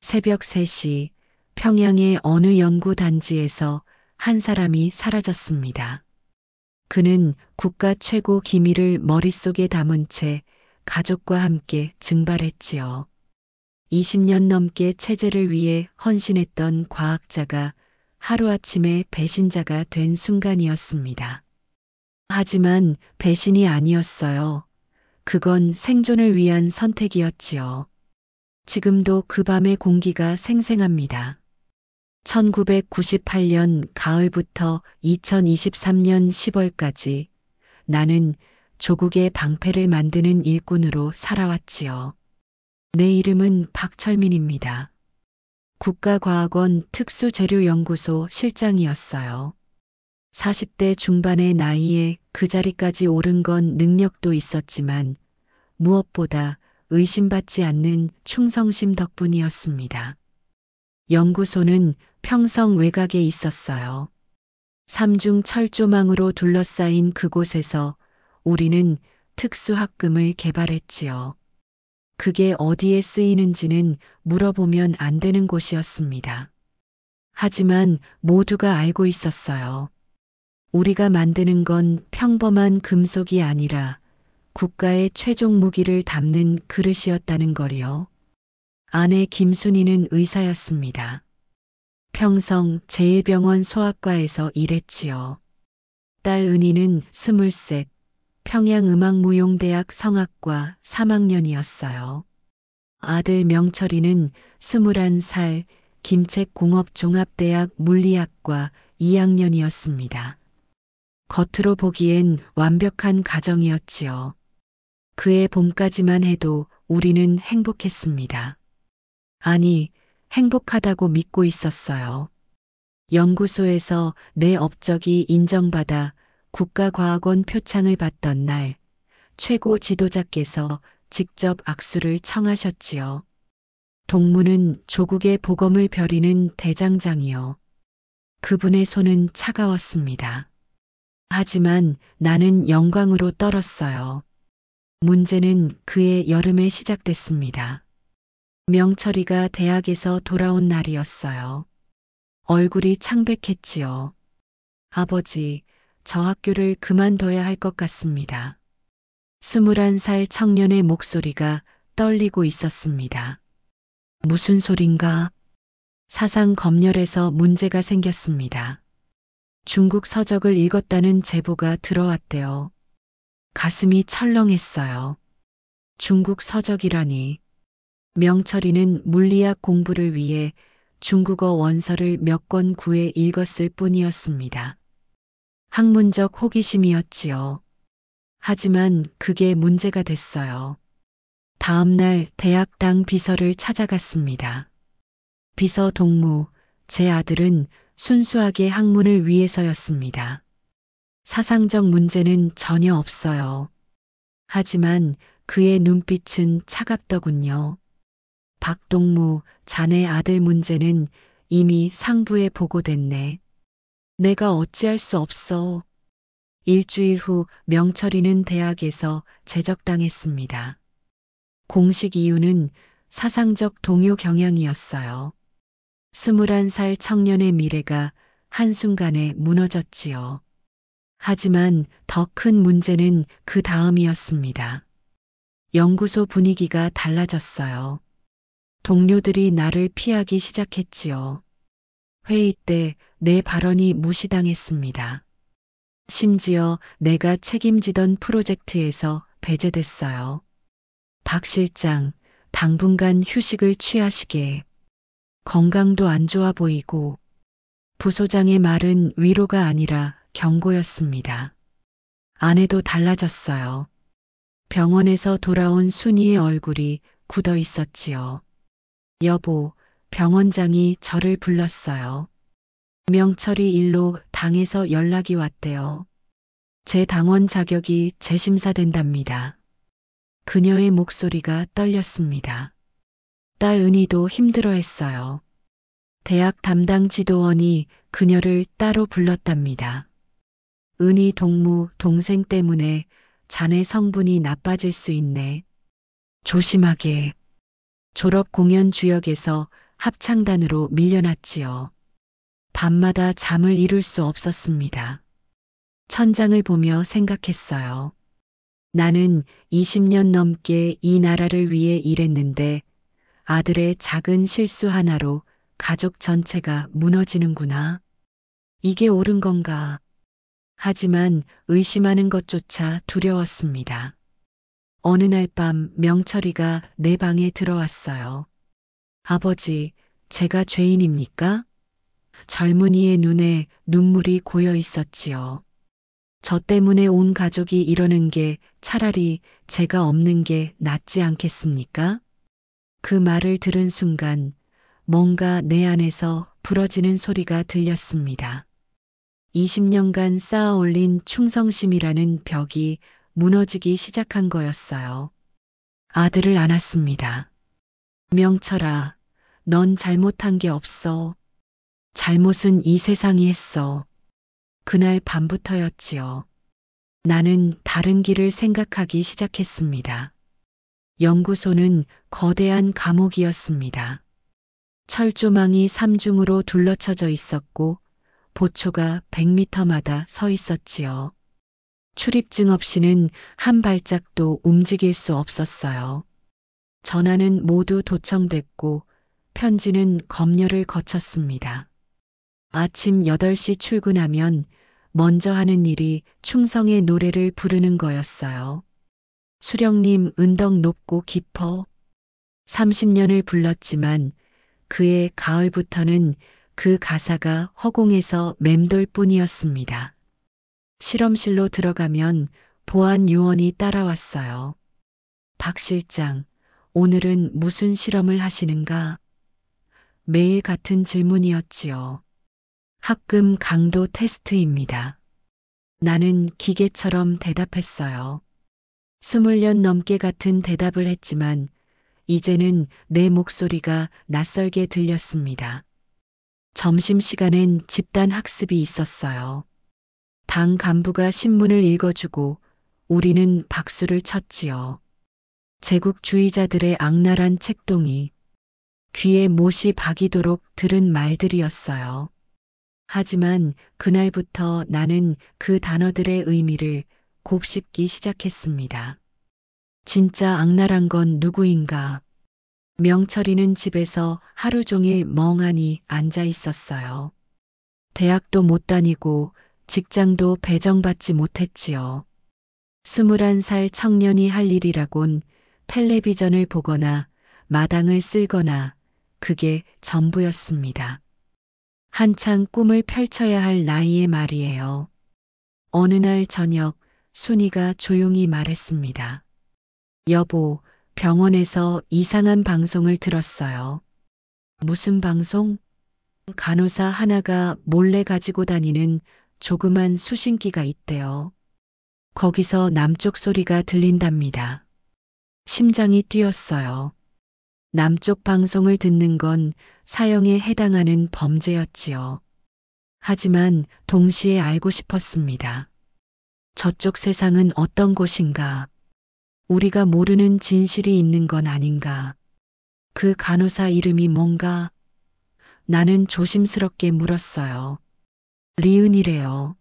새벽 3시 평양의 어느 연구단지에서 한 사람이 사라졌습니다. 그는 국가 최고 기밀을 머릿속에 담은 채 가족과 함께 증발했지요. 20년 넘게 체제를 위해 헌신했던 과학자가 하루아침에 배신자가 된 순간이었습니다. 하지만 배신이 아니었어요. 그건 생존을 위한 선택이었지요. 지금도 그 밤의 공기가 생생합니다. 1998년 가을부터 2023년 10월까지 나는 조국의 방패를 만드는 일꾼으로 살아왔지요. 내 이름은 박철민입니다. 국가과학원 특수재료연구소 실장이었어요. 40대 중반의 나이에 그 자리까지 오른 건 능력도 있었지만 무엇보다 의심받지 않는 충성심 덕분이었습니다. 연구소는 평성 외곽에 있었어요. 삼중 철조망으로 둘러싸인 그곳에서 우리는 특수학금을 개발했지요. 그게 어디에 쓰이는지는 물어보면 안 되는 곳이었습니다. 하지만 모두가 알고 있었어요. 우리가 만드는 건 평범한 금속이 아니라 국가의 최종 무기를 담는 그릇이었다는 거리요. 아내 김순희는 의사였습니다. 평성 제1병원 소아과에서 일했지요. 딸 은희는 23, 평양음악무용대학 성악과 3학년이었어요. 아들 명철이는 21살, 김책공업종합대학 물리학과 2학년이었습니다. 겉으로 보기엔 완벽한 가정이었지요. 그해 봄까지만 해도 우리는 행복했습니다. 아니, 행복하다고 믿고 있었어요. 연구소에서 내 업적이 인정받아 국가과학원 표창을 받던 날, 최고 지도자께서 직접 악수를 청하셨지요. 동무는 조국의 보검을 벼리는 대장장이요. 그분의 손은 차가웠습니다. 하지만 나는 영광으로 떨었어요. 문제는 그해 여름에 시작됐습니다. 명철이가 대학에서 돌아온 날이었어요. 얼굴이 창백했지요. 아버지, 저 학교를 그만둬야 할 것 같습니다. 21살 청년의 목소리가 떨리고 있었습니다. 무슨 소린가? 사상 검열에서 문제가 생겼습니다. 중국 서적을 읽었다는 제보가 들어왔대요. 가슴이 철렁했어요. 중국 서적이라니. 명철이는 물리학 공부를 위해 중국어 원서를 몇 권 구해 읽었을 뿐이었습니다. 학문적 호기심이었지요. 하지만 그게 문제가 됐어요. 다음 날 대학당 비서를 찾아갔습니다. 비서 동무, 제 아들은 순수하게 학문을 위해서였습니다. 사상적 문제는 전혀 없어요. 하지만 그의 눈빛은 차갑더군요. 박동무, 자네 아들 문제는 이미 상부에 보고됐네. 내가 어찌할 수 없어. 일주일 후 명철이는 대학에서 제적당했습니다. 공식 이유는 사상적 동요 경향이었어요. 21살 청년의 미래가 한순간에 무너졌지요. 하지만 더 큰 문제는 그 다음이었습니다. 연구소 분위기가 달라졌어요. 동료들이 나를 피하기 시작했지요. 회의 때 내 발언이 무시당했습니다. 심지어 내가 책임지던 프로젝트에서 배제됐어요. 박 실장, 당분간 휴식을 취하시게. 건강도 안 좋아 보이고. 부소장의 말은 위로가 아니라 경고였습니다. 아내도 달라졌어요. 병원에서 돌아온 순이의 얼굴이 굳어 있었지요. 여보, 병원장이 저를 불렀어요. 명철이 일로 당에서 연락이 왔대요. 제 당원 자격이 재심사된답니다. 그녀의 목소리가 떨렸습니다. 딸 은희도 힘들어했어요. 대학 담당 지도원이 그녀를 따로 불렀답니다. 은희 동무 동생 때문에 자네 성분이 나빠질 수 있네. 조심하게. 졸업 공연 주역에서 합창단으로 밀려났지요. 밤마다 잠을 이룰 수 없었습니다. 천장을 보며 생각했어요. 나는 20년 넘게 이 나라를 위해 일했는데 아들의 작은 실수 하나로 가족 전체가 무너지는구나. 이게 옳은 건가? 하지만 의심하는 것조차 두려웠습니다. 어느 날 밤 명철이가 내 방에 들어왔어요. 아버지, 제가 죄인입니까? 젊은이의 눈에 눈물이 고여 있었지요. 저 때문에 온 가족이 이러는 게 차라리 제가 없는 게 낫지 않겠습니까? 그 말을 들은 순간 뭔가 내 안에서 부러지는 소리가 들렸습니다. 20년간 쌓아 올린 충성심이라는 벽이 무너지기 시작한 거였어요. 아들을 안았습니다. 명철아, 넌 잘못한 게 없어. 잘못은 이 세상이 했어. 그날 밤부터였지요. 나는 다른 길을 생각하기 시작했습니다. 연구소는 거대한 감옥이었습니다. 철조망이 삼중으로 둘러쳐져 있었고 보초가 100m마다 서 있었지요. 출입증 없이는 한 발짝도 움직일 수 없었어요. 전화는 모두 도청됐고 편지는 검열을 거쳤습니다. 아침 8시 출근하면 먼저 하는 일이 충성의 노래를 부르는 거였어요. 수령님 은덕 높고 깊어. 30년을 불렀지만 그의 가을부터는 그 가사가 허공에서 맴돌 뿐이었습니다. 실험실로 들어가면 보안 요원이 따라왔어요. 박 실장, 오늘은 무슨 실험을 하시는가? 매일 같은 질문이었지요. 합금 강도 테스트입니다. 나는 기계처럼 대답했어요. 20년 넘게 같은 대답을 했지만 이제는 내 목소리가 낯설게 들렸습니다. 점심시간엔 집단 학습이 있었어요. 당 간부가 신문을 읽어주고 우리는 박수를 쳤지요. 제국주의자들의 악랄한 책동이 귀에 못이 박이도록 들은 말들이었어요. 하지만 그날부터 나는 그 단어들의 의미를 곱씹기 시작했습니다. 진짜 악랄한 건 누구인가? 명철이는 집에서 하루 종일 멍하니 앉아 있었어요. 대학도 못 다니고 직장도 배정받지 못했지요. 21살 청년이 할 일이라곤 텔레비전을 보거나 마당을 쓸거나 그게 전부였습니다. 한창 꿈을 펼쳐야 할 나이의 말이에요. 어느 날 저녁 순이가 조용히 말했습니다. 여보, 병원에서 이상한 방송을 들었어요. 무슨 방송? 간호사 하나가 몰래 가지고 다니는 조그만 수신기가 있대요. 거기서 남쪽 소리가 들린답니다. 심장이 뛰었어요. 남쪽 방송을 듣는 건 사형에 해당하는 범죄였지요. 하지만 동시에 알고 싶었습니다. 저쪽 세상은 어떤 곳인가? 우리가 모르는 진실이 있는 건 아닌가? 그 간호사 이름이 뭔가? 나는 조심스럽게 물었어요. 리은이래요.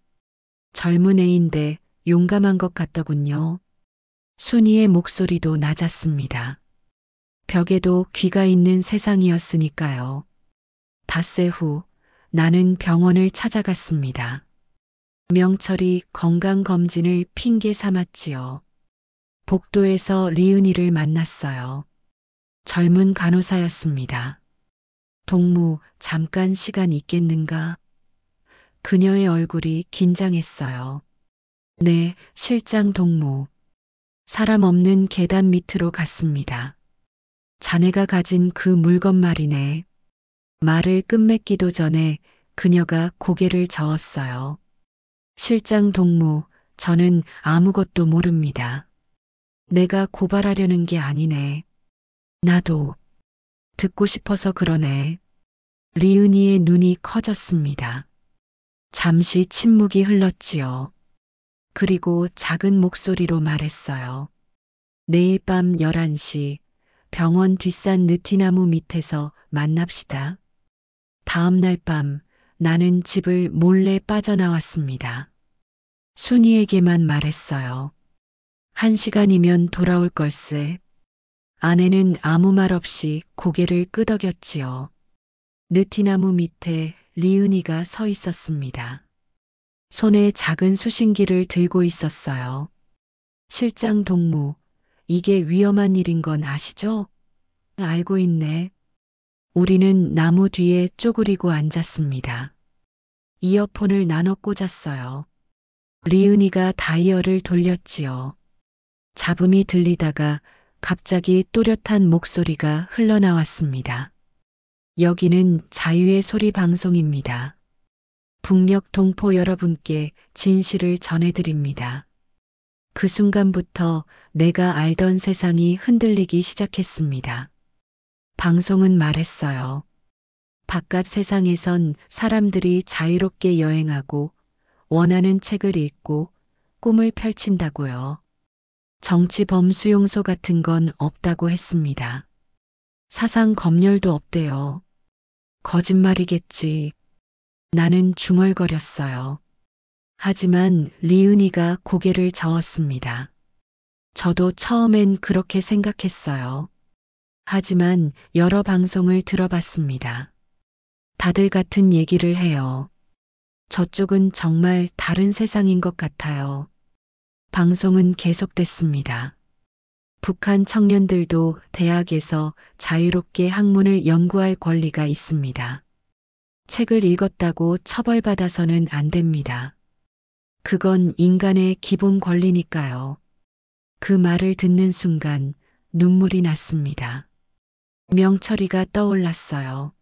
젊은 애인데 용감한 것 같더군요. 순이의 목소리도 낮았습니다. 벽에도 귀가 있는 세상이었으니까요. 닷새 후 나는 병원을 찾아갔습니다. 명철이 건강검진을 핑계 삼았지요. 복도에서 리은이를 만났어요. 젊은 간호사였습니다. 동무, 잠깐 시간 있겠는가? 그녀의 얼굴이 긴장했어요. 네, 실장 동무. 사람 없는 계단 밑으로 갔습니다. 자네가 가진 그 물건 말이네. 말을 끝맺기도 전에 그녀가 고개를 저었어요. 실장 동무, 저는 아무것도 모릅니다. 내가 고발하려는 게 아니네. 나도 듣고 싶어서 그러네. 리은이의 눈이 커졌습니다. 잠시 침묵이 흘렀지요. 그리고 작은 목소리로 말했어요. 내일 밤 11시 병원 뒷산 느티나무 밑에서 만납시다. 다음 날 밤 나는 집을 몰래 빠져나왔습니다. 순이에게만 말했어요. 1시간이면 돌아올 걸세. 아내는 아무 말 없이 고개를 끄덕였지요. 느티나무 밑에 리은이가 서 있었습니다. 손에 작은 수신기를 들고 있었어요. 실장 동무, 이게 위험한 일인 건 아시죠? 알고 있네. 우리는 나무 뒤에 쪼그리고 앉았습니다. 이어폰을 나눠 꽂았어요. 리은이가 다이얼을 돌렸지요. 잡음이 들리다가 갑자기 또렷한 목소리가 흘러나왔습니다. 여기는 자유의 소리 방송입니다. 북녘 동포 여러분께 진실을 전해드립니다. 그 순간부터 내가 알던 세상이 흔들리기 시작했습니다. 방송은 말했어요. 바깥 세상에선 사람들이 자유롭게 여행하고 원하는 책을 읽고 꿈을 펼친다고요. 정치 범수용소 같은 건 없다고 했습니다. 사상 검열도 없대요. 거짓말이겠지. 나는 중얼거렸어요. 하지만 리은이가 고개를 저었습니다. 저도 처음엔 그렇게 생각했어요. 하지만 여러 방송을 들어봤습니다. 다들 같은 얘기를 해요. 저쪽은 정말 다른 세상인 것 같아요. 방송은 계속됐습니다. 북한 청년들도 대학에서 자유롭게 학문을 연구할 권리가 있습니다. 책을 읽었다고 처벌받아서는 안 됩니다. 그건 인간의 기본 권리니까요. 그 말을 듣는 순간 눈물이 났습니다. 명철이가 떠올랐어요.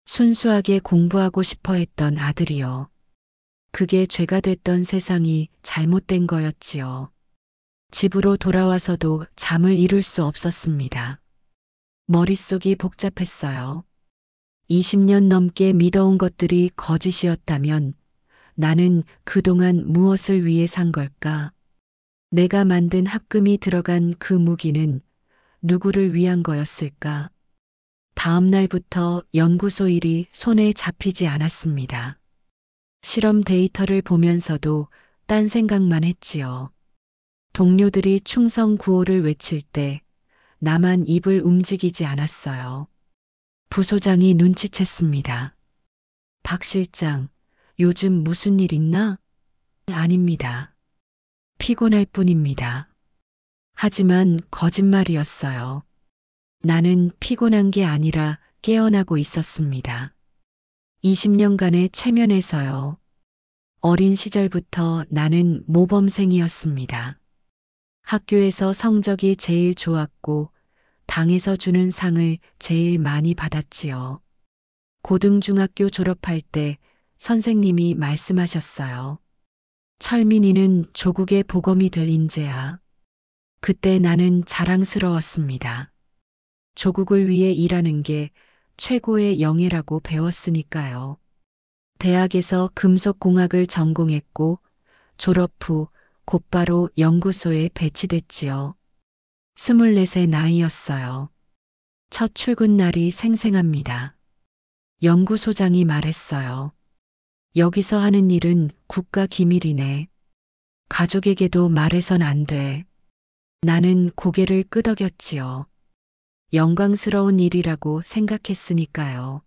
순수하게 공부하고 싶어 했던 아들이요. 그게 죄가 됐던 세상이 잘못된 거였지요. 집으로 돌아와서도 잠을 이룰 수 없었습니다. 머릿속이 복잡했어요. 20년 넘게 믿어온 것들이 거짓이었다면 나는 그동안 무엇을 위해 산 걸까? 내가 만든 합금이 들어간 그 무기는 누구를 위한 거였을까? 다음 날부터 연구소 일이 손에 잡히지 않았습니다. 실험 데이터를 보면서도 딴 생각만 했지요. 동료들이 충성 구호를 외칠 때 나만 입을 움직이지 않았어요. 부소장이 눈치챘습니다. 박 실장, 요즘 무슨 일 있나? 아닙니다. 피곤할 뿐입니다. 하지만 거짓말이었어요. 나는 피곤한 게 아니라 깨어나고 있었습니다. 20년간의 최면에서요. 어린 시절부터 나는 모범생이었습니다. 학교에서 성적이 제일 좋았고 당에서 주는 상을 제일 많이 받았지요. 고등중학교 졸업할 때 선생님이 말씀하셨어요. 철민이는 조국의 보검이 될 인재야. 그때 나는 자랑스러웠습니다. 조국을 위해 일하는 게 최고의 영예라고 배웠으니까요. 대학에서 금속공학을 전공했고 졸업 후 곧바로 연구소에 배치됐지요. 24세 나이였어요. 첫 출근 날이 생생합니다. 연구소장이 말했어요. 여기서 하는 일은 국가 기밀이네. 가족에게도 말해선 안 돼. 나는 고개를 끄덕였지요. 영광스러운 일이라고 생각했으니까요.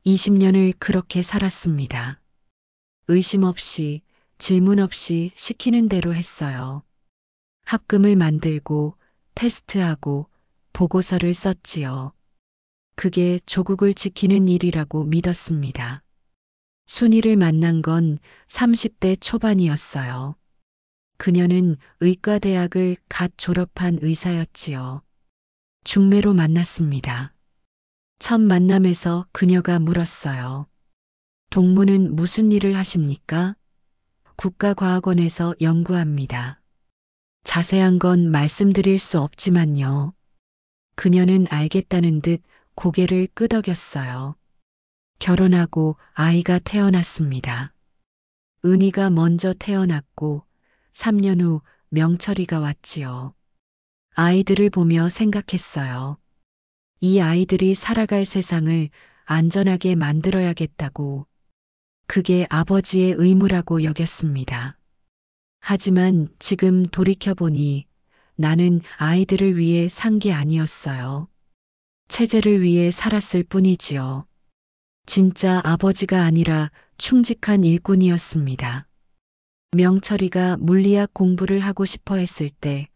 20년을 그렇게 살았습니다. 의심 없이, 질문 없이 시키는 대로 했어요. 합금을 만들고, 테스트하고, 보고서를 썼지요. 그게 조국을 지키는 일이라고 믿었습니다. 순이를 만난 건 30대 초반이었어요. 그녀는 의과대학을 갓 졸업한 의사였지요. 중매로 만났습니다. 첫 만남에서 그녀가 물었어요. 동무는 무슨 일을 하십니까? 국가과학원에서 연구합니다. 자세한 건 말씀드릴 수 없지만요. 그녀는 알겠다는 듯 고개를 끄덕였어요. 결혼하고 아이가 태어났습니다. 은희가 먼저 태어났고 3년 후 명철이가 왔지요. 아이들을 보며 생각했어요. 이 아이들이 살아갈 세상을 안전하게 만들어야겠다고. 그게 아버지의 의무라고 여겼습니다. 하지만 지금 돌이켜보니 나는 아이들을 위해 산 게 아니었어요. 체제를 위해 살았을 뿐이지요. 진짜 아버지가 아니라 충직한 일꾼이었습니다. 명철이가 물리학 공부를 하고 싶어 했을 때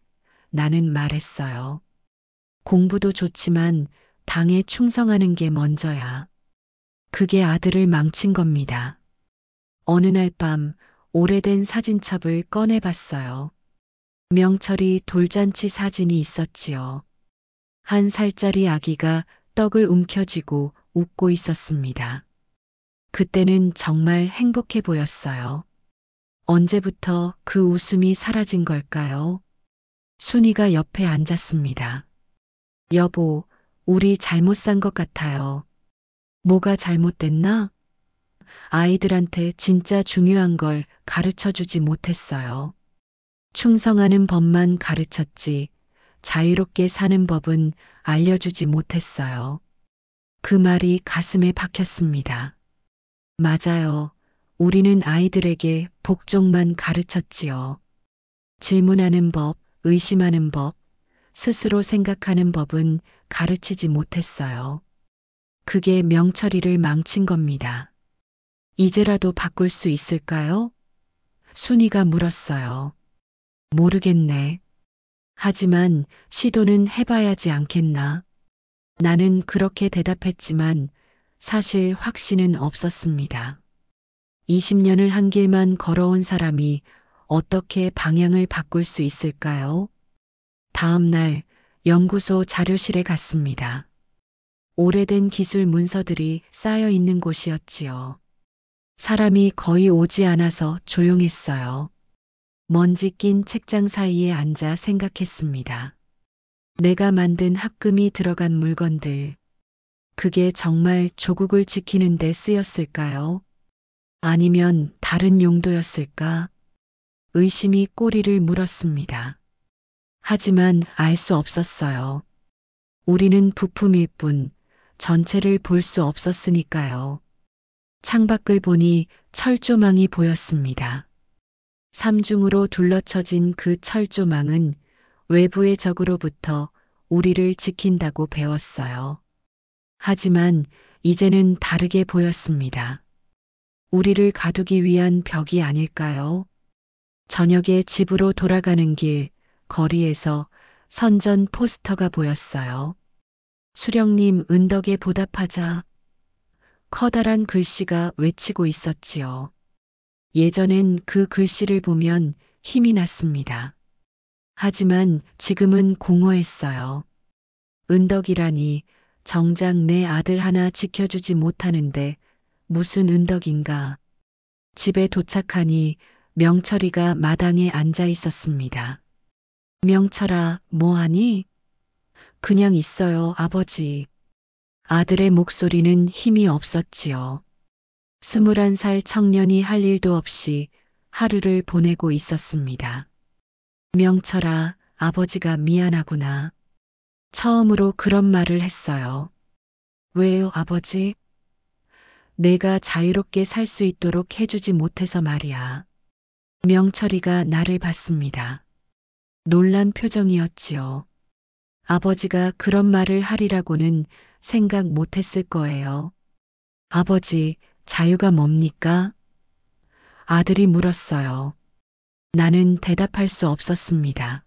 나는 말했어요. 공부도 좋지만 당에 충성하는 게 먼저야. 그게 아들을 망친 겁니다. 어느 날 밤 오래된 사진첩을 꺼내봤어요. 명철이 돌잔치 사진이 있었지요. 1살짜리 아기가 떡을 움켜쥐고 웃고 있었습니다. 그때는 정말 행복해 보였어요. 언제부터 그 웃음이 사라진 걸까요? 순이가 옆에 앉았습니다. 여보, 우리 잘못 산 것 같아요. 뭐가 잘못됐나? 아이들한테 진짜 중요한 걸 가르쳐 주지 못했어요. 충성하는 법만 가르쳤지, 자유롭게 사는 법은 알려주지 못했어요. 그 말이 가슴에 박혔습니다. 맞아요. 우리는 아이들에게 복종만 가르쳤지요. 질문하는 법, 의심하는 법, 스스로 생각하는 법은 가르치지 못했어요. 그게 명철이를 망친 겁니다. 이제라도 바꿀 수 있을까요? 순이가 물었어요. 모르겠네. 하지만 시도는 해봐야지 않겠나? 나는 그렇게 대답했지만 사실 확신은 없었습니다. 20년을 한 길만 걸어온 사람이 어떻게 방향을 바꿀 수 있을까요? 다음 날 연구소 자료실에 갔습니다. 오래된 기술 문서들이 쌓여 있는 곳이었지요. 사람이 거의 오지 않아서 조용했어요. 먼지 낀 책장 사이에 앉아 생각했습니다. 내가 만든 합금이 들어간 물건들. 그게 정말 조국을 지키는 데 쓰였을까요? 아니면 다른 용도였을까? 의심이 꼬리를 물었습니다. 하지만 알 수 없었어요. 우리는 부품일 뿐 전체를 볼 수 없었으니까요. 창밖을 보니 철조망이 보였습니다. 삼중으로 둘러쳐진 그 철조망은 외부의 적으로부터 우리를 지킨다고 배웠어요. 하지만 이제는 다르게 보였습니다. 우리를 가두기 위한 벽이 아닐까요? 저녁에 집으로 돌아가는 길, 거리에서 선전 포스터가 보였어요. 수령님 은덕에 보답하자. 커다란 글씨가 외치고 있었지요. 예전엔 그 글씨를 보면 힘이 났습니다. 하지만 지금은 공허했어요. 은덕이라니 정작 내 아들 하나 지켜주지 못하는데 무슨 은덕인가. 집에 도착하니 명철이가 마당에 앉아 있었습니다. 명철아, 뭐하니? 그냥 있어요, 아버지. 아들의 목소리는 힘이 없었지요. 21살 청년이 할 일도 없이 하루를 보내고 있었습니다. 명철아, 아버지가 미안하구나. 처음으로 그런 말을 했어요. 왜요, 아버지? 내가 자유롭게 살 수 있도록 해주지 못해서 말이야. 명철이가 나를 봤습니다. 놀란 표정이었지요. 아버지가 그런 말을 하리라고는 생각 못했을 거예요. 아버지, 자유가 뭡니까? 아들이 물었어요. 나는 대답할 수 없었습니다.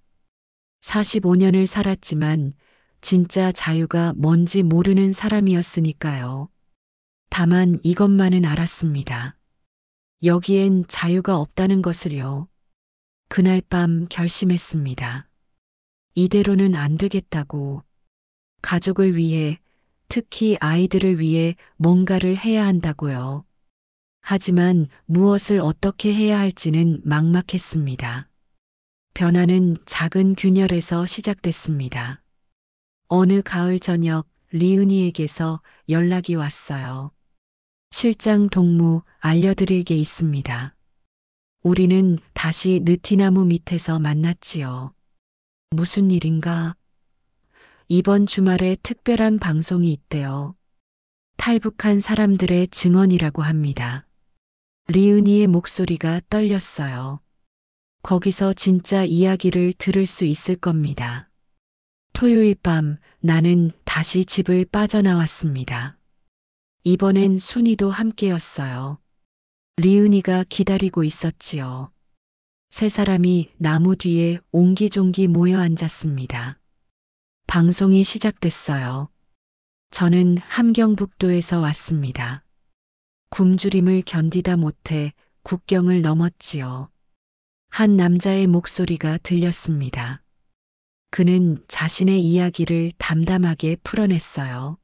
45년을 살았지만 진짜 자유가 뭔지 모르는 사람이었으니까요. 다만 이것만은 알았습니다. 여기엔 자유가 없다는 것을요. 그날 밤 결심했습니다. 이대로는 안 되겠다고. 가족을 위해, 특히 아이들을 위해 뭔가를 해야 한다고요. 하지만 무엇을 어떻게 해야 할지는 막막했습니다. 변화는 작은 균열에서 시작됐습니다. 어느 가을 저녁 리은이에게서 연락이 왔어요. 실장 동무 알려드릴 게 있습니다. 우리는 다시 느티나무 밑에서 만났지요. 무슨 일인가? 이번 주말에 특별한 방송이 있대요. 탈북한 사람들의 증언이라고 합니다. 리은이의 목소리가 떨렸어요. 거기서 진짜 이야기를 들을 수 있을 겁니다. 토요일 밤 나는 다시 집을 빠져나왔습니다. 이번엔 순이도 함께였어요. 리은이가 기다리고 있었지요. 세 사람이 나무 뒤에 옹기종기 모여 앉았습니다. 방송이 시작됐어요. 저는 함경북도에서 왔습니다. 굶주림을 견디다 못해 국경을 넘었지요. 한 남자의 목소리가 들렸습니다. 그는 자신의 이야기를 담담하게 풀어냈어요.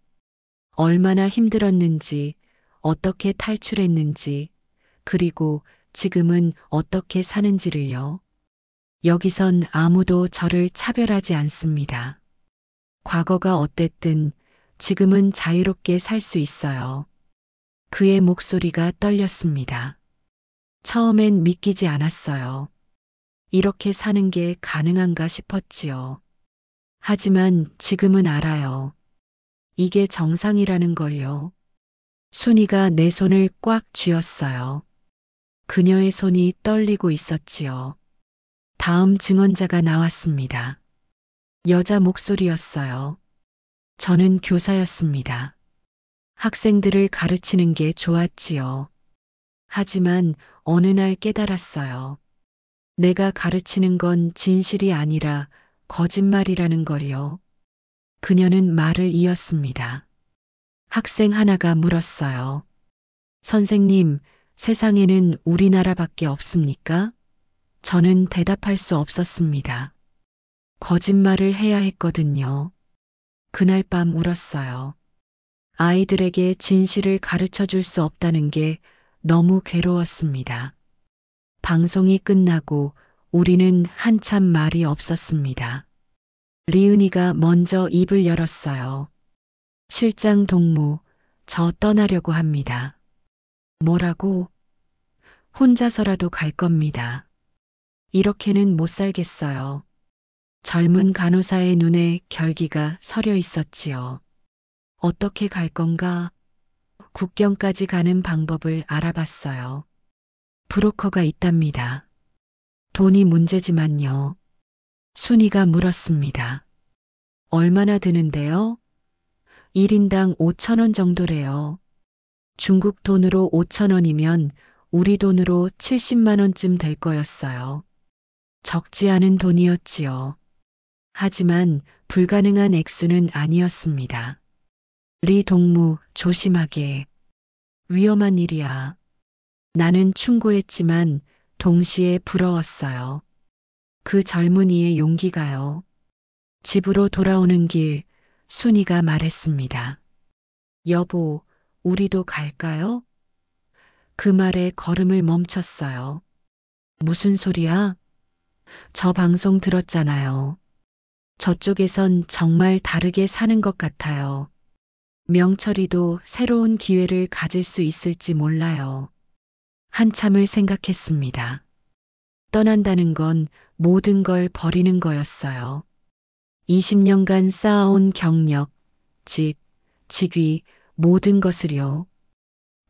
얼마나 힘들었는지, 어떻게 탈출했는지, 그리고 지금은 어떻게 사는지를요. 여기선 아무도 저를 차별하지 않습니다. 과거가 어땠든 지금은 자유롭게 살 수 있어요. 그의 목소리가 떨렸습니다. 처음엔 믿기지 않았어요. 이렇게 사는 게 가능한가 싶었지요. 하지만 지금은 알아요. 이게 정상이라는 걸요. 순이가 내 손을 꽉 쥐었어요. 그녀의 손이 떨리고 있었지요. 다음 증언자가 나왔습니다. 여자 목소리였어요. 저는 교사였습니다. 학생들을 가르치는 게 좋았지요. 하지만 어느 날 깨달았어요. 내가 가르치는 건 진실이 아니라 거짓말이라는 걸요. 그녀는 말을 이었습니다. 학생 하나가 물었어요. 선생님, 세상에는 우리나라밖에 없습니까? 저는 대답할 수 없었습니다. 거짓말을 해야 했거든요. 그날 밤 울었어요. 아이들에게 진실을 가르쳐 줄 수 없다는 게 너무 괴로웠습니다. 방송이 끝나고 우리는 한참 말이 없었습니다. 리은이가 먼저 입을 열었어요. 실장 동무, 저 떠나려고 합니다. 뭐라고? 혼자서라도 갈 겁니다. 이렇게는 못 살겠어요. 젊은 간호사의 눈에 결기가 서려 있었지요. 어떻게 갈 건가? 국경까지 가는 방법을 알아봤어요. 브로커가 있답니다. 돈이 문제지만요. 순이가 물었습니다. 얼마나 드는데요? 1인당 5천 원 정도래요. 중국 돈으로 5천 원이면 우리 돈으로 70만 원쯤 될 거였어요. 적지 않은 돈이었지요. 하지만 불가능한 액수는 아니었습니다. 리 동무, 조심하게. 위험한 일이야. 나는 충고했지만 동시에 부러웠어요. 그 젊은이의 용기가요. 집으로 돌아오는 길, 순이가 말했습니다. 여보, 우리도 갈까요? 그 말에 걸음을 멈췄어요. 무슨 소리야? 저 방송 들었잖아요. 저쪽에선 정말 다르게 사는 것 같아요. 명철이도 새로운 기회를 가질 수 있을지 몰라요. 한참을 생각했습니다. 떠난다는 건 모든 걸 버리는 거였어요. 20년간 쌓아온 경력, 집, 직위, 모든 것을요.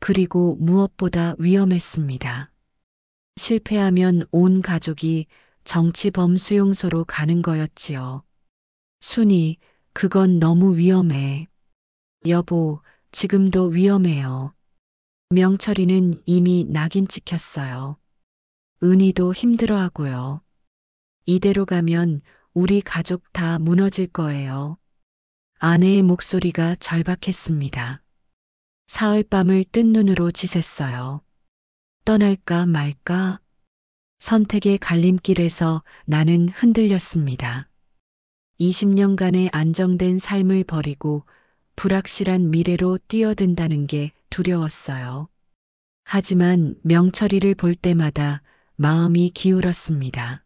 그리고 무엇보다 위험했습니다. 실패하면 온 가족이 정치범 수용소로 가는 거였지요. 순이, 그건 너무 위험해. 여보, 지금도 위험해요. 명철이는 이미 낙인 찍혔어요. 은희도 힘들어하고요. 이대로 가면 우리 가족 다 무너질 거예요. 아내의 목소리가 절박했습니다. 사흘밤을 뜬 눈으로 지샜어요. 떠날까 말까? 선택의 갈림길에서 나는 흔들렸습니다. 20년간의 안정된 삶을 버리고 불확실한 미래로 뛰어든다는 게 두려웠어요. 하지만 명철이를 볼 때마다 마음이 기울었습니다.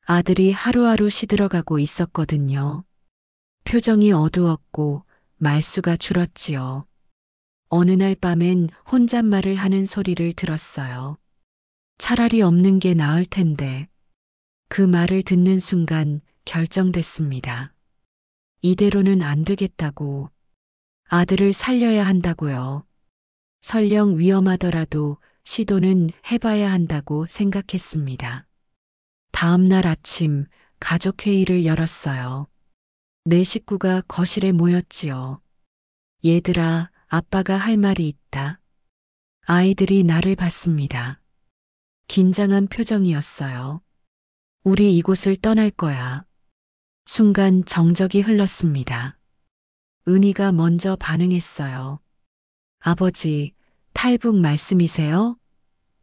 아들이 하루하루 시들어가고 있었거든요. 표정이 어두웠고 말수가 줄었지요. 어느 날 밤엔 혼잣말을 하는 소리를 들었어요. 차라리 없는 게 나을 텐데. 그 말을 듣는 순간 결정됐습니다. 이대로는 안 되겠다고. 아들을 살려야 한다고요. 설령 위험하더라도 시도는 해봐야 한다고 생각했습니다. 다음 날 아침 가족회의를 열었어요. 네 식구가 거실에 모였지요. 얘들아, 아빠가 할 말이 있다. 아이들이 나를 봤습니다. 긴장한 표정이었어요. 우리 이곳을 떠날 거야. 순간 정적이 흘렀습니다. 은희가 먼저 반응했어요. 아버지, 탈북 말씀이세요?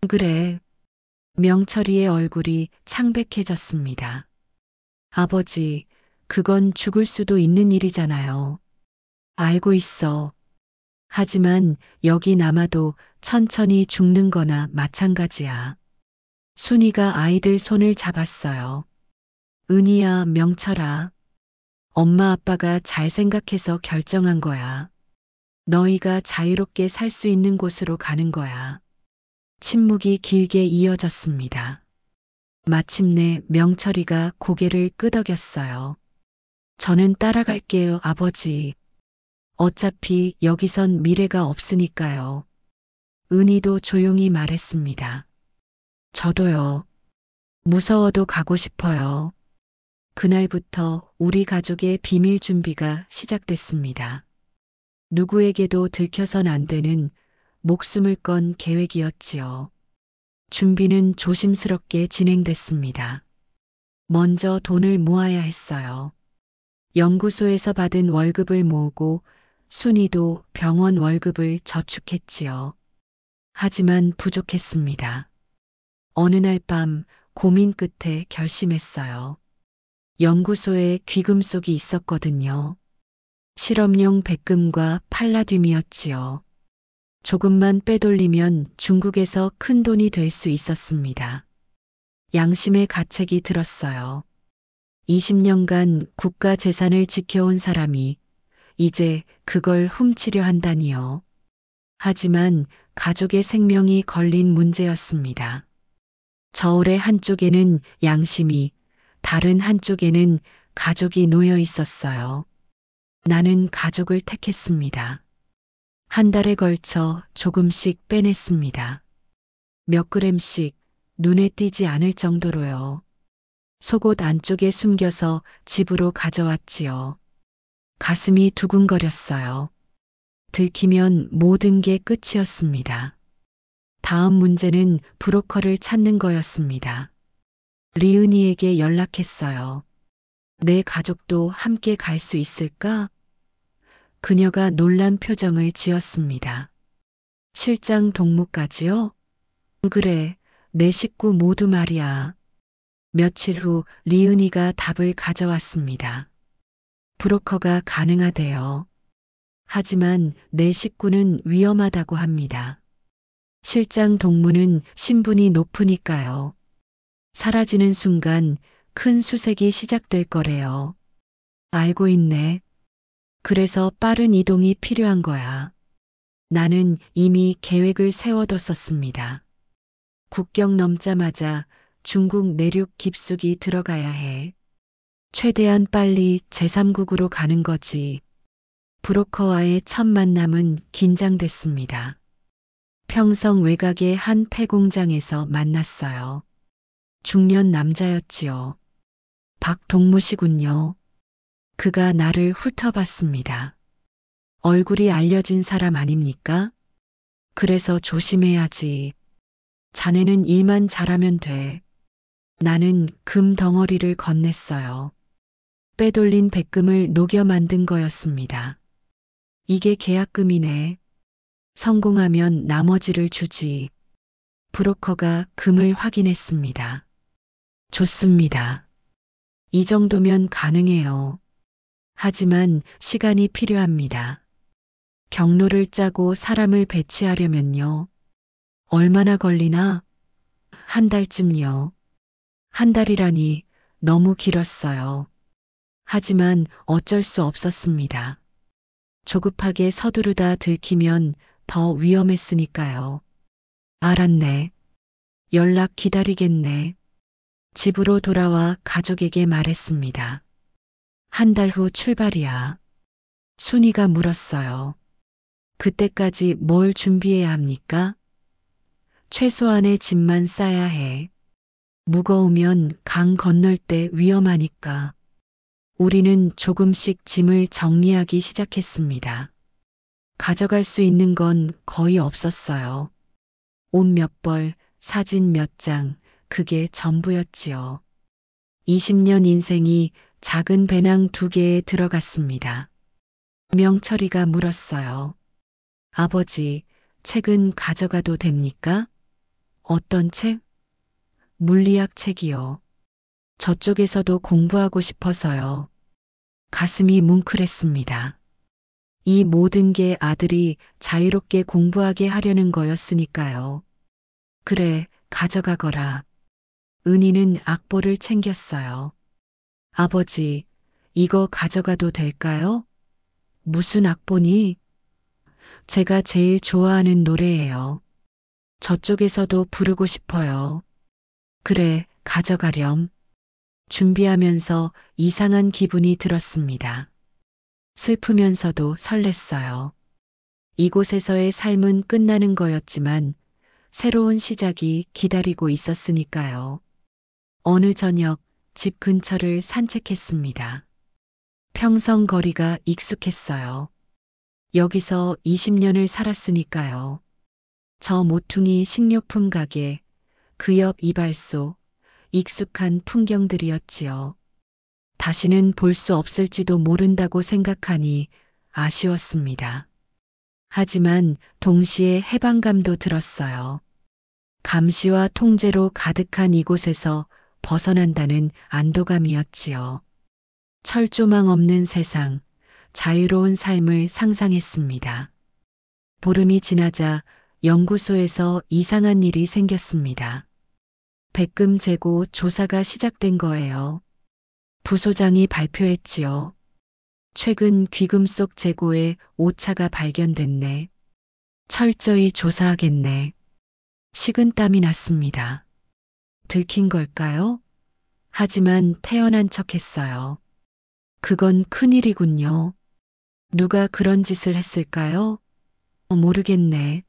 그래. 명철이의 얼굴이 창백해졌습니다. 아버지, 그건 죽을 수도 있는 일이잖아요. 알고 있어. 하지만 여기 남아도 천천히 죽는 거나 마찬가지야. 순이가 아이들 손을 잡았어요. 은희야, 명철아. 엄마 아빠가 잘 생각해서 결정한 거야. 너희가 자유롭게 살 수 있는 곳으로 가는 거야. 침묵이 길게 이어졌습니다. 마침내 명철이가 고개를 끄덕였어요. 저는 따라갈게요, 아버지. 어차피 여기선 미래가 없으니까요. 은희도 조용히 말했습니다. 저도요. 무서워도 가고 싶어요. 그날부터 우리 가족의 비밀 준비가 시작됐습니다. 누구에게도 들켜선 안 되는 목숨을 건 계획이었지요. 준비는 조심스럽게 진행됐습니다. 먼저 돈을 모아야 했어요. 연구소에서 받은 월급을 모으고 순이도 병원 월급을 저축했지요. 하지만 부족했습니다. 어느 날 밤 고민 끝에 결심했어요. 연구소에 귀금속이 있었거든요. 실험용 백금과 팔라듐이었지요. 조금만 빼돌리면 중국에서 큰 돈이 될 수 있었습니다. 양심의 가책이 들었어요. 20년간 국가 재산을 지켜온 사람이 이제 그걸 훔치려 한다니요. 하지만 가족의 생명이 걸린 문제였습니다. 저울의 한쪽에는 양심이, 다른 한쪽에는 가족이 놓여 있었어요. 나는 가족을 택했습니다. 한 달에 걸쳐 조금씩 빼냈습니다. 몇 그램씩 눈에 띄지 않을 정도로요. 속옷 안쪽에 숨겨서 집으로 가져왔지요. 가슴이 두근거렸어요. 들키면 모든 게 끝이었습니다. 다음 문제는 브로커를 찾는 거였습니다. 리은이에게 연락했어요. 내 가족도 함께 갈 수 있을까? 그녀가 놀란 표정을 지었습니다. 실장 동무까지요? 그래, 내 식구 모두 말이야. 며칠 후 리은이가 답을 가져왔습니다. 브로커가 가능하대요. 하지만 내 식구는 위험하다고 합니다. 실장 동무는 신분이 높으니까요. 사라지는 순간 큰 수색이 시작될 거래요. 알고 있네. 그래서 빠른 이동이 필요한 거야. 나는 이미 계획을 세워뒀었습니다. 국경 넘자마자 중국 내륙 깊숙이 들어가야 해. 최대한 빨리 제3국으로 가는 거지. 브로커와의 첫 만남은 긴장됐습니다. 평성 외곽의 한 폐공장에서 만났어요. 중년 남자였지요. 박동무 씨군요. 그가 나를 훑어봤습니다. 얼굴이 알려진 사람 아닙니까? 그래서 조심해야지. 자네는 일만 잘하면 돼. 나는 금 덩어리를 건넸어요. 빼돌린 백금을 녹여 만든 거였습니다. 이게 계약금이네. 성공하면 나머지를 주지. 브로커가 금을 확인했습니다. 좋습니다. 이 정도면 가능해요. 하지만 시간이 필요합니다. 경로를 짜고 사람을 배치하려면요. 얼마나 걸리나? 한 달쯤요. 한 달이라니 너무 길었어요. 하지만 어쩔 수 없었습니다. 조급하게 서두르다 들키면 더 위험했으니까요. 알았네. 연락 기다리겠네. 집으로 돌아와 가족에게 말했습니다. 한 달 후 출발이야. 순이가 물었어요. 그때까지 뭘 준비해야 합니까? 최소한의 짐만 싸야 해. 무거우면 강 건널 때 위험하니까. 우리는 조금씩 짐을 정리하기 시작했습니다. 가져갈 수 있는 건 거의 없었어요. 옷 몇 벌, 사진 몇 장, 그게 전부였지요. 20년 인생이 작은 배낭 2개에 들어갔습니다. 명철이가 물었어요. 아버지, 책은 가져가도 됩니까? 어떤 책? 물리학 책이요. 저쪽에서도 공부하고 싶어서요. 가슴이 뭉클했습니다. 이 모든 게 아들이 자유롭게 공부하게 하려는 거였으니까요. 그래, 가져가거라. 은희는 악보를 챙겼어요. 아버지, 이거 가져가도 될까요? 무슨 악보니? 제가 제일 좋아하는 노래예요. 저쪽에서도 부르고 싶어요. 그래, 가져가렴. 준비하면서 이상한 기분이 들었습니다. 슬프면서도 설렜어요. 이곳에서의 삶은 끝나는 거였지만 새로운 시작이 기다리고 있었으니까요. 어느 저녁 집 근처를 산책했습니다. 평성 거리가 익숙했어요. 여기서 20년을 살았으니까요. 저 모퉁이 식료품 가게, 그 옆 이발소, 익숙한 풍경들이었지요. 다시는 볼 수 없을지도 모른다고 생각하니 아쉬웠습니다. 하지만 동시에 해방감도 들었어요. 감시와 통제로 가득한 이곳에서 벗어난다는 안도감이었지요. 철조망 없는 세상, 자유로운 삶을 상상했습니다. 보름이 지나자 연구소에서 이상한 일이 생겼습니다. 백금 재고 조사가 시작된 거예요. 부소장이 발표했지요. 최근 귀금 속 재고에 오차가 발견됐네. 철저히 조사하겠네. 식은땀이 났습니다. 들킨 걸까요? 하지만 태어난 척 했어요. 그건 큰일이군요. 누가 그런 짓을 했을까요? 모르겠네.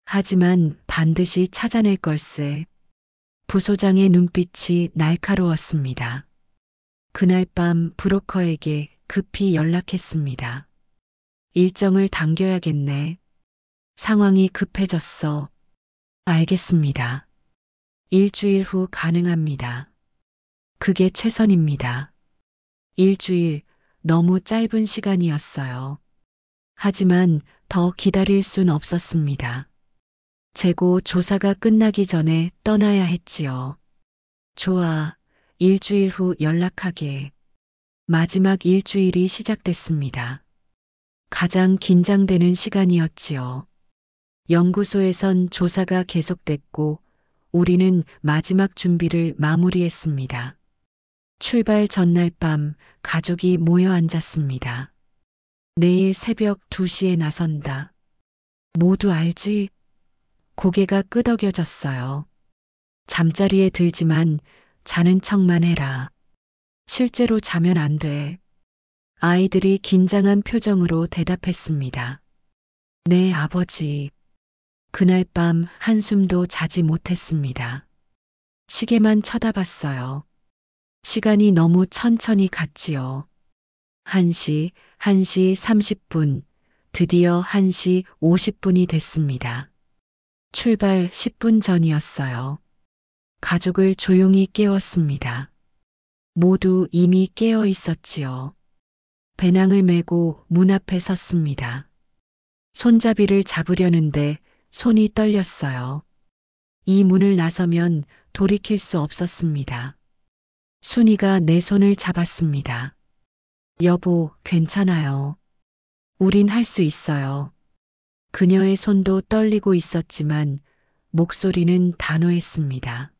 하지만 반드시 찾아낼 걸세. 부소장의 눈빛이 날카로웠습니다. 그날 밤 브로커에게 급히 연락했습니다. 일정을 당겨야겠네. 상황이 급해졌어. 알겠습니다. 일주일 후 가능합니다. 그게 최선입니다. 일주일, 너무 짧은 시간이었어요. 하지만 더 기다릴 순 없었습니다. 재고 조사가 끝나기 전에 떠나야 했지요. 좋아, 일주일 후 연락하게. 마지막 일주일이 시작됐습니다. 가장 긴장되는 시간이었지요. 연구소에선 조사가 계속됐고 우리는 마지막 준비를 마무리했습니다. 출발 전날 밤 가족이 모여 앉았습니다. 내일 새벽 2시에 나선다. 모두 알지? 고개가 끄덕여졌어요. 잠자리에 들지만 자는 척만 해라. 실제로 자면 안 돼. 아이들이 긴장한 표정으로 대답했습니다. 네, 아버지. 그날 밤 한숨도 자지 못했습니다. 시계만 쳐다봤어요. 시간이 너무 천천히 갔지요. 1시 30분, 드디어 1시 50분이 됐습니다. 출발 10분 전이었어요. 가족을 조용히 깨웠습니다. 모두 이미 깨어 있었지요. 배낭을 메고 문 앞에 섰습니다. 손잡이를 잡으려는데 손이 떨렸어요. 이 문을 나서면 돌이킬 수 없었습니다. 순이가 내 손을 잡았습니다. 여보, 괜찮아요. 우린 할 수 있어요. 그녀의 손도 떨리고 있었지만 목소리는 단호했습니다.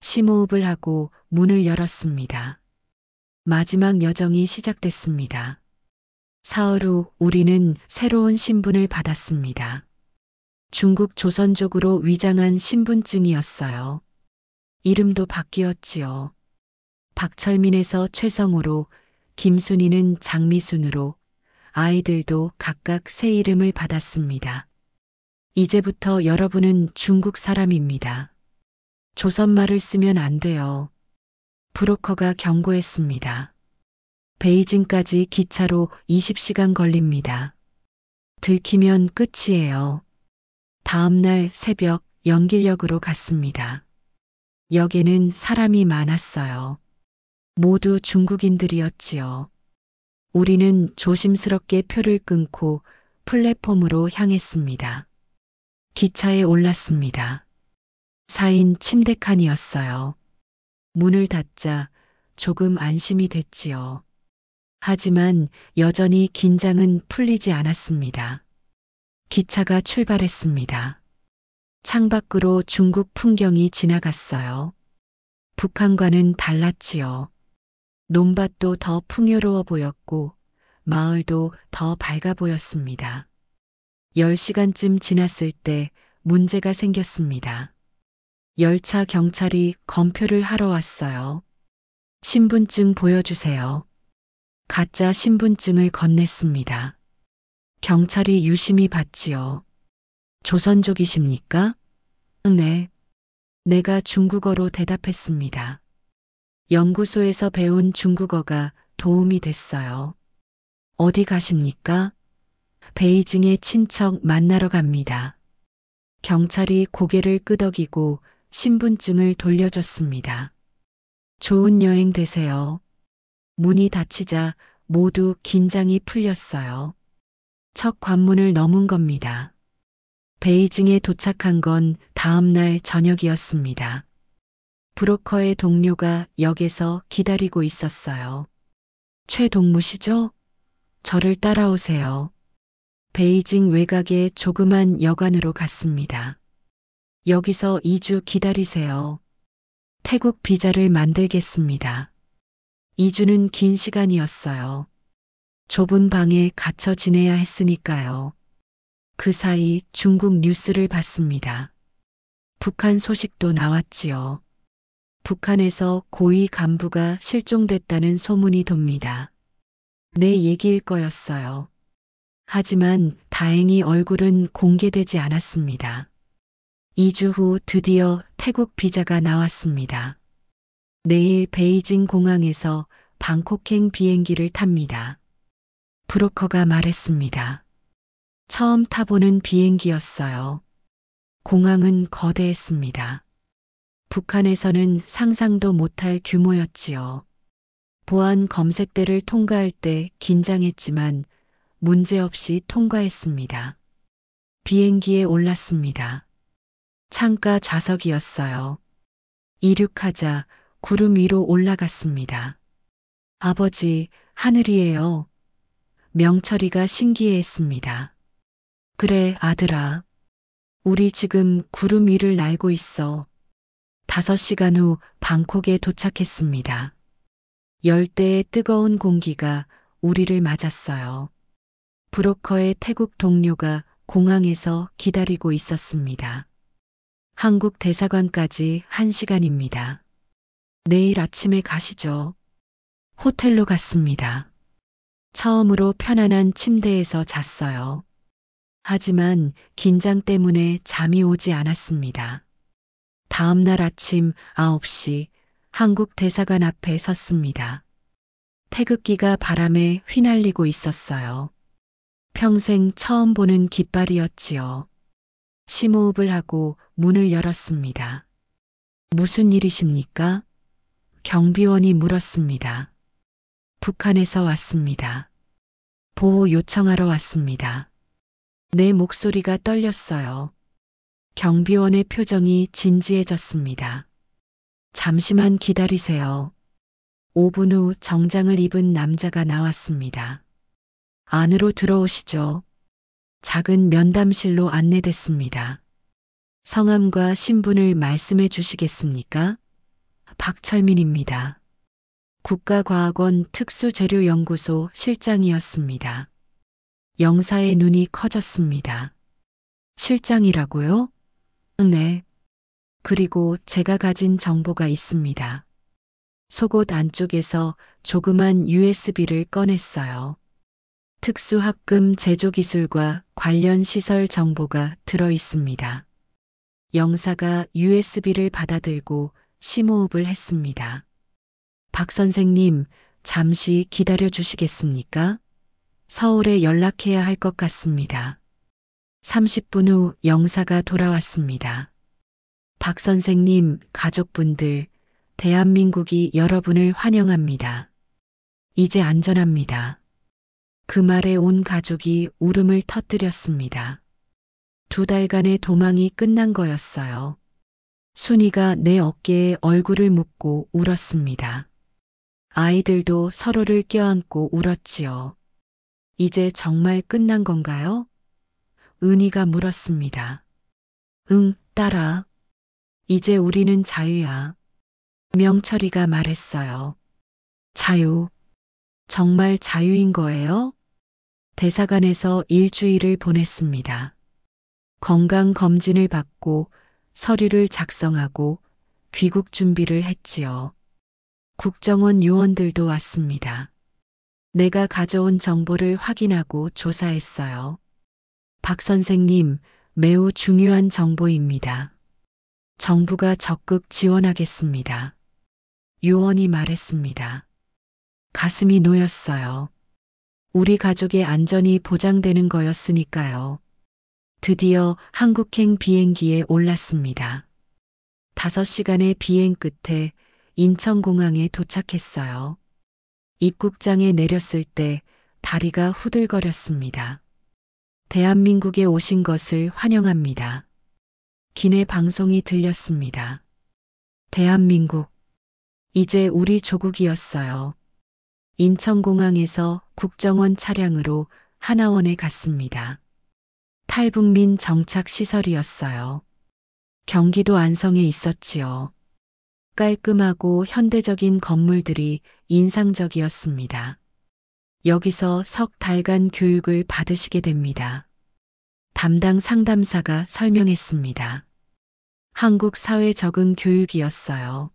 심호흡을 하고 문을 열었습니다. 마지막 여정이 시작됐습니다. 사흘 후 우리는 새로운 신분을 받았습니다. 중국 조선족으로 위장한 신분증이었어요. 이름도 바뀌었지요. 박철민에서 최성우로, 김순희는 장미순으로, 아이들도 각각 새 이름을 받았습니다. 이제부터 여러분은 중국 사람입니다. 조선말을 쓰면 안 돼요. 브로커가 경고했습니다. 베이징까지 기차로 20시간 걸립니다. 들키면 끝이에요. 다음 날 새벽 연길역으로 갔습니다. 역에는 사람이 많았어요. 모두 중국인들이었지요. 우리는 조심스럽게 표를 끊고 플랫폼으로 향했습니다. 기차에 올랐습니다. 4인 침대 칸이었어요. 문을 닫자 조금 안심이 됐지요. 하지만 여전히 긴장은 풀리지 않았습니다. 기차가 출발했습니다. 창밖으로 중국 풍경이 지나갔어요. 북한과는 달랐지요. 논밭도 더 풍요로워 보였고 마을도 더 밝아 보였습니다. 10시간쯤 지났을 때 문제가 생겼습니다. 열차 경찰이 검표를 하러 왔어요. 신분증 보여주세요. 가짜 신분증을 건넸습니다. 경찰이 유심히 봤지요. 조선족이십니까? 네. 내가 중국어로 대답했습니다. 연구소에서 배운 중국어가 도움이 됐어요. 어디 가십니까? 베이징의 친척 만나러 갑니다. 경찰이 고개를 끄덕이고 신분증을 돌려줬습니다. 좋은 여행 되세요. 문이 닫히자 모두 긴장이 풀렸어요. 첫 관문을 넘은 겁니다. 베이징에 도착한 건 다음 날 저녁이었습니다. 브로커의 동료가 역에서 기다리고 있었어요. 최동무시죠? 저를 따라오세요. 베이징 외곽의 조그만 여관으로 갔습니다. 여기서 2주 기다리세요. 태국 비자를 만들겠습니다. 2주는 긴 시간이었어요. 좁은 방에 갇혀 지내야 했으니까요. 그 사이 중국 뉴스를 봤습니다. 북한 소식도 나왔지요. 북한에서 고위 간부가 실종됐다는 소문이 돕니다. 내 얘기일 거였어요. 하지만 다행히 얼굴은 공개되지 않았습니다. 2주 후 드디어 태국 비자가 나왔습니다. 내일 베이징 공항에서 방콕행 비행기를 탑니다. 브로커가 말했습니다. 처음 타보는 비행기였어요. 공항은 거대했습니다. 북한에서는 상상도 못할 규모였지요. 보안 검색대를 통과할 때 긴장했지만 문제없이 통과했습니다. 비행기에 올랐습니다. 창가 좌석이었어요. 이륙하자 구름 위로 올라갔습니다. 아버지, 하늘이에요. 명철이가 신기해했습니다. 그래, 아들아. 우리 지금 구름 위를 날고 있어. 5시간 후 방콕에 도착했습니다. 열대의 뜨거운 공기가 우리를 맞았어요. 브로커의 태국 동료가 공항에서 기다리고 있었습니다. 한국 대사관까지 1시간입니다. 내일 아침에 가시죠. 호텔로 갔습니다. 처음으로 편안한 침대에서 잤어요. 하지만 긴장 때문에 잠이 오지 않았습니다. 다음 날 아침 9시 한국 대사관 앞에 섰습니다. 태극기가 바람에 휘날리고 있었어요. 평생 처음 보는 깃발이었지요. 심호흡을 하고 문을 열었습니다. 무슨 일이십니까? 경비원이 물었습니다. 북한에서 왔습니다. 보호 요청하러 왔습니다. 내 목소리가 떨렸어요. 경비원의 표정이 진지해졌습니다. 잠시만 기다리세요. 5분 후 정장을 입은 남자가 나왔습니다. 안으로 들어오시죠. 작은 면담실로 안내됐습니다. 성함과 신분을 말씀해 주시겠습니까? 박철민입니다. 국가과학원 특수재료연구소 실장이었습니다. 영사의 눈이 커졌습니다. 실장이라고요? 네. 그리고 제가 가진 정보가 있습니다. 속옷 안쪽에서 조그만 USB를 꺼냈어요. 특수합금 제조 기술과 관련 시설 정보가 들어 있습니다. 영사가 USB를 받아들고 심호흡을 했습니다. 박 선생님, 잠시 기다려 주시겠습니까? 서울에 연락해야 할 것 같습니다. 30분 후 영사가 돌아왔습니다. 박 선생님, 가족분들, 대한민국이 여러분을 환영합니다. 이제 안전합니다. 그 말에 온 가족이 울음을 터뜨렸습니다. 2달간의 도망이 끝난 거였어요. 순이가 내 어깨에 얼굴을 묻고 울었습니다. 아이들도 서로를 껴안고 울었지요. 이제 정말 끝난 건가요? 은희가 물었습니다. 응, 딸아. 이제 우리는 자유야. 명철이가 말했어요. 자유. 정말 자유인 거예요? 대사관에서 일주일을 보냈습니다. 건강검진을 받고 서류를 작성하고 귀국 준비를 했지요. 국정원 요원들도 왔습니다. 내가 가져온 정보를 확인하고 조사했어요. 박 선생님, 매우 중요한 정보입니다. 정부가 적극 지원하겠습니다. 요원이 말했습니다. 가슴이 놓였어요. 우리 가족의 안전이 보장되는 거였으니까요. 드디어 한국행 비행기에 올랐습니다. 5시간의 비행 끝에 인천공항에 도착했어요. 입국장에 내렸을 때 다리가 후들거렸습니다. 대한민국에 오신 것을 환영합니다. 기내 방송이 들렸습니다. 대한민국. 이제 우리 조국이었어요. 인천공항에서 국정원 차량으로 하나원에 갔습니다. 탈북민 정착시설이었어요. 경기도 안성에 있었지요. 깔끔하고 현대적인 건물들이 인상적이었습니다. 여기서 석 달간 교육을 받으시게 됩니다. 담당 상담사가 설명했습니다. 한국 사회 적응 교육이었어요.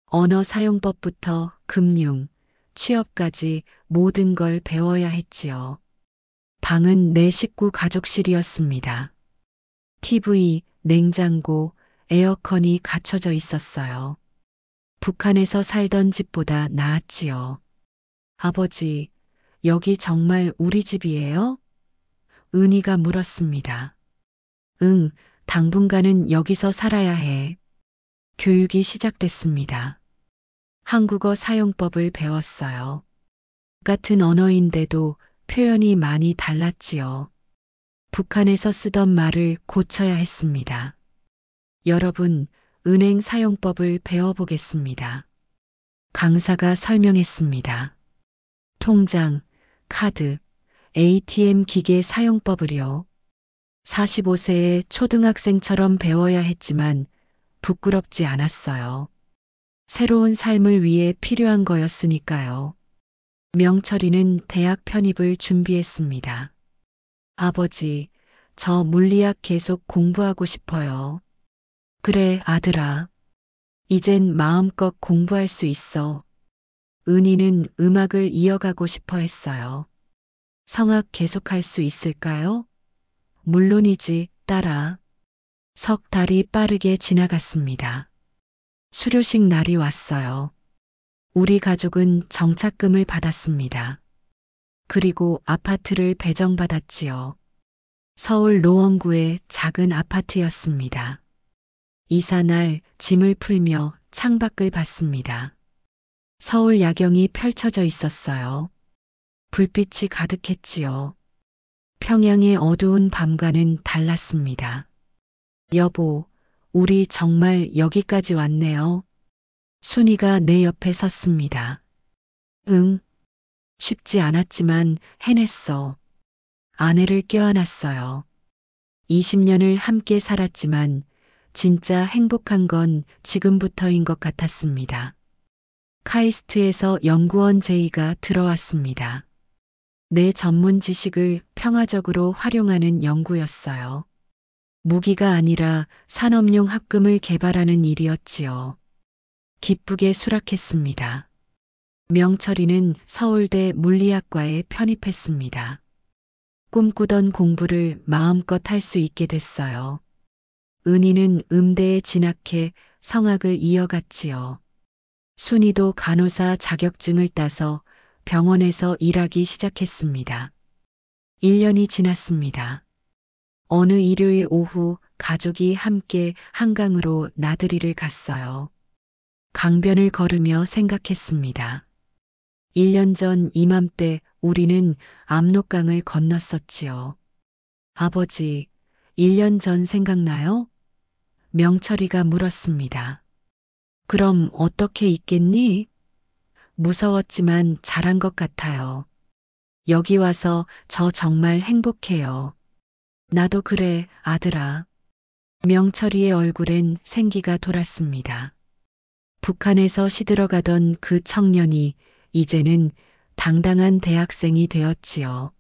언어 사용법부터 금융, 취업까지 모든 걸 배워야 했지요. 방은 내 식구 가족실이었습니다. TV, 냉장고, 에어컨이 갖춰져 있었어요. 북한에서 살던 집보다 나았지요. 아버지, 여기 정말 우리 집이에요? 은희가 물었습니다. 응, 당분간은 여기서 살아야 해. 교육이 시작됐습니다. 한국어 사용법을 배웠어요. 같은 언어인데도 표현이 많이 달랐지요. 북한에서 쓰던 말을 고쳐야 했습니다. 여러분, 은행 사용법을 배워보겠습니다. 강사가 설명했습니다. 통장, 카드, ATM 기계 사용법을요. 45세의 초등학생처럼 배워야 했지만 부끄럽지 않았어요. 새로운 삶을 위해 필요한 거였으니까요. 명철이는 대학 편입을 준비했습니다. 아버지, 저 물리학 계속 공부하고 싶어요. 그래, 아들아. 이젠 마음껏 공부할 수 있어. 은희는 음악을 이어가고 싶어 했어요. 성악 계속할 수 있을까요? 물론이지, 딸아. 석 달이 빠르게 지나갔습니다. 수료식 날이 왔어요. 우리 가족은 정착금을 받았습니다. 그리고 아파트를 배정받았지요. 서울 노원구의 작은 아파트였습니다. 이사날 짐을 풀며 창밖을 봤습니다. 서울 야경이 펼쳐져 있었어요. 불빛이 가득했지요. 평양의 어두운 밤과는 달랐습니다. 여보, 우리 정말 여기까지 왔네요. 순이가 내 옆에 섰습니다. 응, 쉽지 않았지만 해냈어. 아내를 껴안았어요. 20년을 함께 살았지만 진짜 행복한 건 지금부터인 것 같았습니다. 카이스트에서 연구원 제의가 들어왔습니다. 내 전문 지식을 평화적으로 활용하는 연구였어요. 무기가 아니라 산업용 합금을 개발하는 일이었지요. 기쁘게 수락했습니다. 명철이는 서울대 물리학과에 편입했습니다. 꿈꾸던 공부를 마음껏 할 수 있게 됐어요. 은희는 음대에 진학해 성학을 이어갔지요. 순이도 간호사 자격증을 따서 병원에서 일하기 시작했습니다. 1년이 지났습니다. 어느 일요일 오후 가족이 함께 한강으로 나들이를 갔어요. 강변을 걸으며 생각했습니다. 1년 전 이맘때 우리는 압록강을 건넜었지요. 아버지, 1년 전 생각나요? 명철이가 물었습니다. 그럼 어떻게 있겠니? 무서웠지만 잘한 것 같아요. 여기 와서 저 정말 행복해요. 나도 그래, 아들아. 명철이의 얼굴엔 생기가 돌았습니다. 북한에서 시들어가던 그 청년이 이제는 당당한 대학생이 되었지요.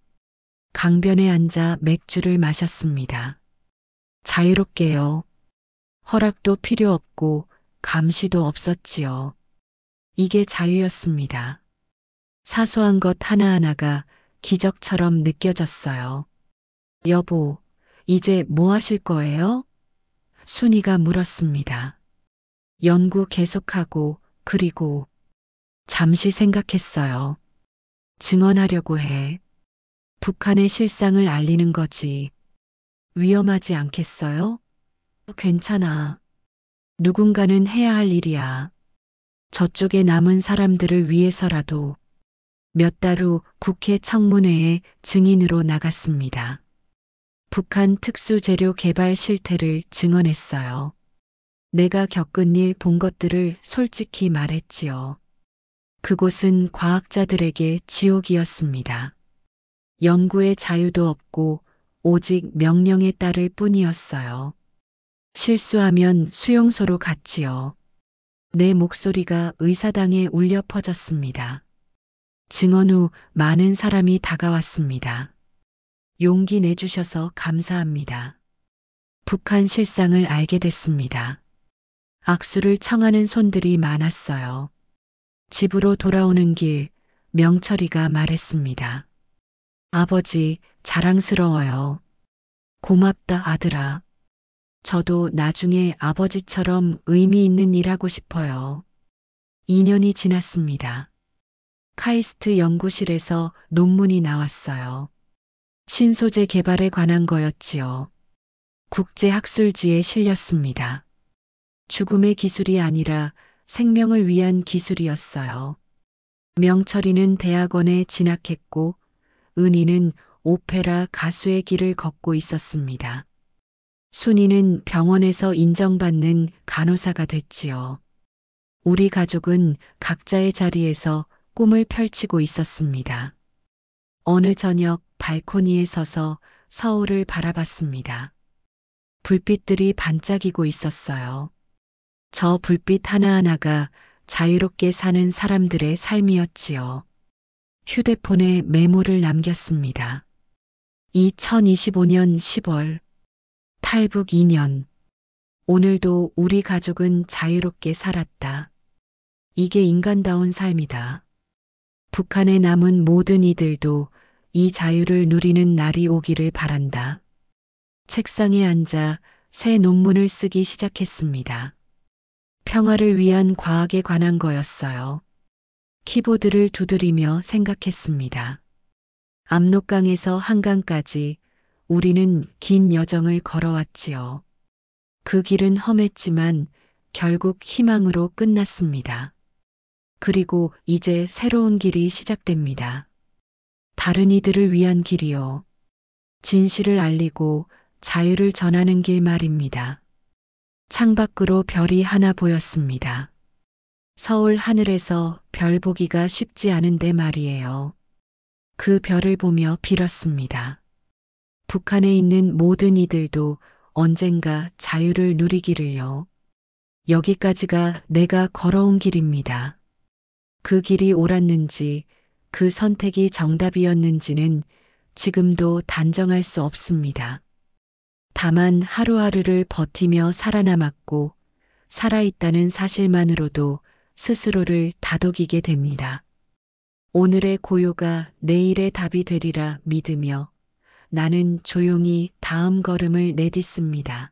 강변에 앉아 맥주를 마셨습니다. 자유롭게요. 허락도 필요 없고 감시도 없었지요. 이게 자유였습니다. 사소한 것 하나하나가 기적처럼 느껴졌어요. 여보, 이제 뭐 하실 거예요? 순이가 물었습니다. 연구 계속하고 그리고 잠시 생각했어요. 증언하려고 해. 북한의 실상을 알리는 거지. 위험하지 않겠어요? 괜찮아. 누군가는 해야 할 일이야. 저쪽에 남은 사람들을 위해서라도. 몇 달 후 국회 청문회에 증인으로 나갔습니다. 북한 특수재료 개발 실태를 증언했어요. 내가 겪은 일 본 것들을 솔직히 말했지요. 그곳은 과학자들에게 지옥이었습니다. 연구의 자유도 없고 오직 명령에 따를 뿐이었어요. 실수하면 수용소로 갔지요. 내 목소리가 의사당에 울려 퍼졌습니다. 증언 후 많은 사람이 다가왔습니다. 용기 내주셔서 감사합니다. 북한 실상을 알게 됐습니다. 악수를 청하는 손들이 많았어요. 집으로 돌아오는 길, 명철이가 말했습니다. 아버지, 자랑스러워요. 고맙다, 아들아. 저도 나중에 아버지처럼 의미 있는 일 하고 싶어요. 2년이 지났습니다. 카이스트 연구실에서 논문이 나왔어요. 신소재 개발에 관한 거였지요. 국제학술지에 실렸습니다. 죽음의 기술이 아니라 생명을 위한 기술이었어요. 명철이는 대학원에 진학했고 은희는 오페라 가수의 길을 걷고 있었습니다. 순이는 병원에서 인정받는 간호사가 됐지요. 우리 가족은 각자의 자리에서 꿈을 펼치고 있었습니다. 어느 저녁 발코니에 서서 서울을 바라봤습니다. 불빛들이 반짝이고 있었어요. 저 불빛 하나하나가 자유롭게 사는 사람들의 삶이었지요. 휴대폰에 메모를 남겼습니다. 2025년 10월 탈북 2년. 오늘도 우리 가족은 자유롭게 살았다. 이게 인간다운 삶이다. 북한에 남은 모든 이들도 이 자유를 누리는 날이 오기를 바란다. 책상에 앉아 새 논문을 쓰기 시작했습니다. 평화를 위한 과학에 관한 거였어요. 키보드를 두드리며 생각했습니다. 압록강에서 한강까지 우리는 긴 여정을 걸어왔지요. 그 길은 험했지만 결국 희망으로 끝났습니다. 그리고 이제 새로운 길이 시작됩니다. 다른 이들을 위한 길이요. 진실을 알리고 자유를 전하는 길 말입니다. 창밖으로 별이 하나 보였습니다. 서울 하늘에서 별 보기가 쉽지 않은데 말이에요. 그 별을 보며 빌었습니다. 북한에 있는 모든 이들도 언젠가 자유를 누리기를요. 여기까지가 내가 걸어온 길입니다. 그 길이 옳았는지 그 선택이 정답이었는지는 지금도 단정할 수 없습니다. 다만 하루하루를 버티며 살아남았고 살아있다는 사실만으로도 스스로를 다독이게 됩니다. 오늘의 고요가 내일의 답이 되리라 믿으며 나는 조용히 다음 걸음을 내딛습니다.